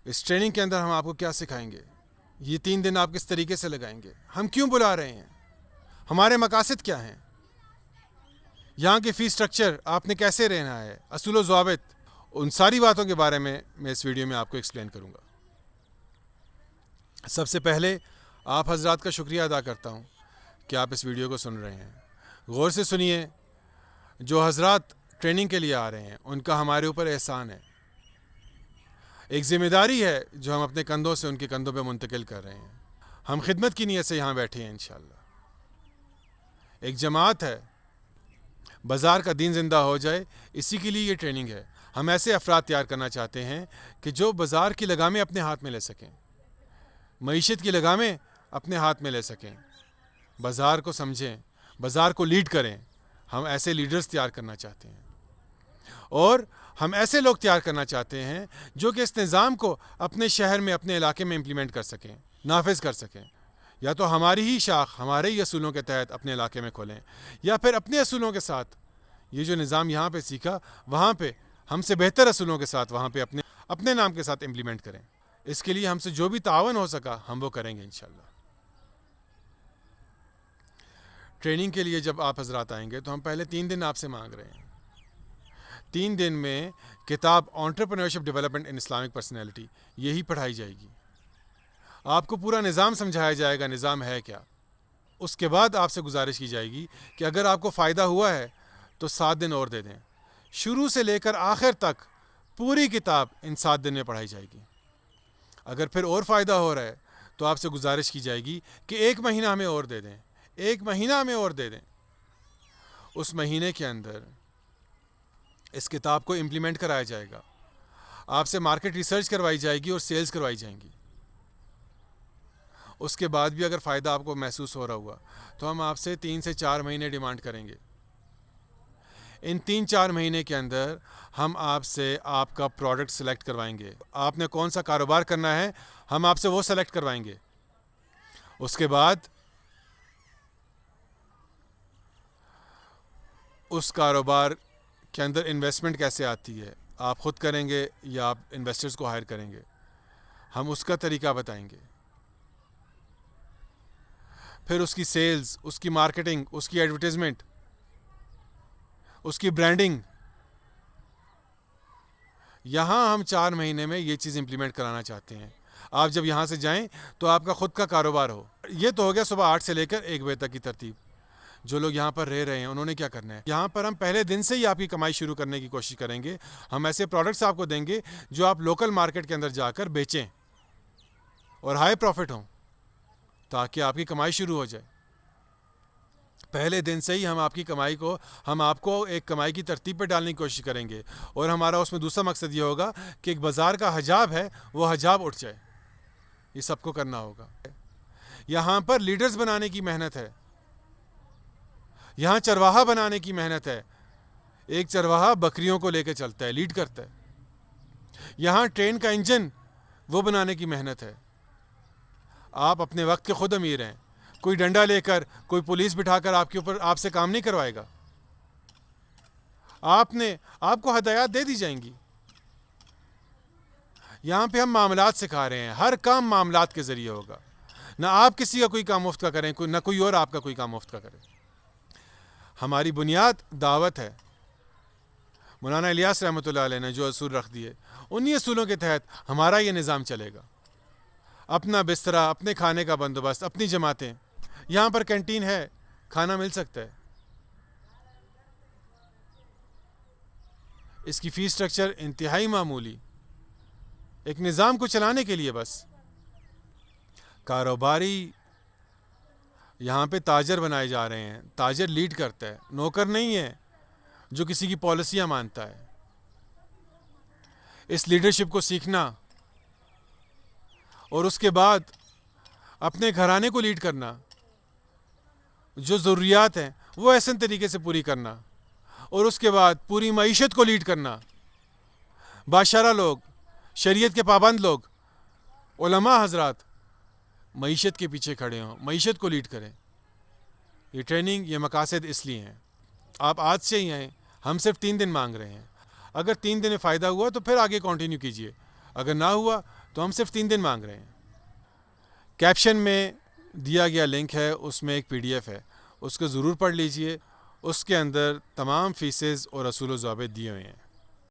इस ट्रेनिंग के अंदर हम आपको क्या सिखाएंगे, ये 3 दिन आप किस तरीके से लगाएंगे, हम क्यों बुला रहे हैं, हमारे मकासद क्या हैं, यहाँ की फ़ीस स्ट्रक्चर आपने कैसे रहना है, असूल ज़वाबित, उन सारी बातों के बारे में मैं इस वीडियो में आपको एक्सप्लेन करूँगा। सबसे पहले आप हजरात का शुक्रिया अदा करता हूँ कि आप इस वीडियो को सुन रहे हैं। गौर से सुनिए, जो हजरात ट्रेनिंग के लिए आ रहे हैं उनका हमारे ऊपर एहसान है, एक ज़िम्मेदारी है जो हम अपने कंधों से उनके कंधों पे मुंतकिल कर रहे हैं। हम खिदमत की नीयत से यहाँ बैठे हैं इंशाअल्लाह। एक जमात है, बाज़ार का दीन ज़िंदा हो जाए, इसी के लिए ये ट्रेनिंग है। हम ऐसे अफराद तैयार करना चाहते हैं कि जो बाज़ार की लगामें अपने हाथ में ले सकें, मईशत की लगामें अपने हाथ में ले सकें, बाज़ार को समझें, बाज़ार को लीड करें। हम ऐसे लीडर्स तैयार करना चाहते हैं और हम ऐसे लोग तैयार करना चाहते हैं जो कि इस निज़ाम को अपने शहर में, अपने इलाके में इम्प्लीमेंट कर सकें, नाफिज कर सकें। या तो हमारी ही शाख हमारे ही असूलों के तहत अपने इलाके में खोलें, या फिर अपने असूलों के साथ ये जो निज़ाम यहाँ पे सीखा वहाँ पे हमसे बेहतर असूलों के साथ वहाँ पे अपने नाम के साथ इम्प्लीमेंट करें। इसके लिए हमसे जो भी तावन हो सका हम वो करेंगे इंशाअल्लाह। ट्रेनिंग के लिए जब आप हजरात आएंगे तो हम पहले 3 दिन आपसे मांग रहे हैं। 3 दिन में किताब entrepreneurship development in Islamic personality यही पढ़ाई जाएगी। आपको पूरा निज़ाम समझाया जाएगा, निज़ाम है क्या। उसके बाद आपसे गुजारिश की जाएगी कि अगर आपको फ़ायदा हुआ है तो 7 दिन और दे दें। शुरू से लेकर आखिर तक पूरी किताब इन 7 दिन में पढ़ाई जाएगी। अगर फिर और फ़ायदा हो रहा है तो आपसे गुजारिश की जाएगी कि 1 महीना हमें और दे दें, 1 महीना हमें और दे दें। उस महीने के अंदर इस किताब को इम्प्लीमेंट कराया जाएगा, आपसे मार्केट रिसर्च करवाई जाएगी और सेल्स करवाई जाएंगी। उसके बाद भी अगर फ़ायदा आपको महसूस हो रहा हुआ तो हम आपसे 3 से 4 महीने डिमांड करेंगे। इन 3-4 महीने के अंदर हम आपसे आपका प्रोडक्ट सेलेक्ट करवाएंगे। आपने कौन सा कारोबार करना है हम आपसे वो सेलेक्ट करवाएंगे। उसके बाद उस कारोबार के अंदर इन्वेस्टमेंट कैसे आती है, आप ख़ुद करेंगे या आप इन्वेस्टर्स को हायर करेंगे, हम उसका तरीका बताएंगे। फिर उसकी सेल्स, उसकी मार्केटिंग, उसकी एडवर्टाइजमेंट, उसकी ब्रांडिंग, यहाँ हम 4 महीने में ये चीज़ इम्प्लीमेंट कराना चाहते हैं। आप जब यहाँ से जाएं तो आपका ख़ुद का कारोबार हो। ये तो हो गया सुबह 8 से लेकर 1 बजे तक की तरतीब। जो लोग यहाँ पर रह रहे हैं उन्होंने क्या करना है, यहाँ पर हम पहले दिन से ही आपकी कमाई शुरू करने की कोशिश करेंगे। हम ऐसे प्रोडक्ट्स आपको देंगे जो आप लोकल मार्केट के अंदर जाकर बेचें और हाई प्रॉफिट हों, ताकि आपकी कमाई शुरू हो जाए। पहले दिन से ही हम आपको एक कमाई की तरतीब पर डालने की कोशिश करेंगे और हमारा उसमें दूसरा मकसद ये होगा कि एक बाज़ार का हजाब है वो हजाब उठ जाए। ये सबको करना होगा। यहाँ पर लीडर्स बनाने की मेहनत है, यहाँ चरवाहा बनाने की मेहनत है। एक चरवाहा बकरियों को लेकर चलता है, लीड करता है। यहाँ ट्रेन का इंजन वो बनाने की मेहनत है। आप अपने वक्त के खुद अमीर हैं। कोई डंडा लेकर, कोई पुलिस बिठाकर आपसे काम नहीं करवाएगा। आपको हदायत दे दी जाएंगी। यहाँ पे हम मामलात सिखा रहे हैं, हर काम मामलात के ज़रिए होगा। ना आप किसी का कोई काम मुफ्त का करें, ना कोई और आपका कोई काम मुफ्त का करे। हमारी बुनियाद दावत है। मौलाना इलियास रहमतुल्लाह अलैह ने जो असूल रख दिए, उन्हीं असूलों के तहत हमारा ये निज़ाम चलेगा। अपना बिस्तरा, अपने खाने का बंदोबस्त, अपनी जमातें। यहाँ पर कैंटीन है, खाना मिल सकता है। इसकी फ़ीस स्ट्रक्चर इंतहाई मामूली, एक निज़ाम को चलाने के लिए बस। कारोबारी यहाँ पे ताजर बनाए जा रहे हैं। ताजर लीड करता है, नौकर नहीं है जो किसी की पॉलिसियाँ मानता है। इस लीडरशिप को सीखना और उसके बाद अपने घराने को लीड करना, जो ज़रूरियात हैं वो ऐसे तरीके से पूरी करना, और उसके बाद पूरी मईशत को लीड करना। बादशाह लोग, शरीयत के पाबंद लोग, उलमा हजरात मईशत के पीछे खड़े हों, मईशत को लीड करें। ये ट्रेनिंग, ये मकासद इसलिए हैं। आप आज से ही आएँ, हम सिर्फ 3 दिन मांग रहे हैं। अगर 3 दिन में फ़ायदा हुआ तो फिर आगे कंटिन्यू कीजिए, अगर ना हुआ तो हम सिर्फ 3 दिन मांग रहे हैं। कैप्शन में दिया गया लिंक है, उसमें एक PDF है, उसको ज़रूर पढ़ लीजिए। उसके अंदर तमाम फ़ीसेस और असूल व ज़ाबित दिए हुए हैं।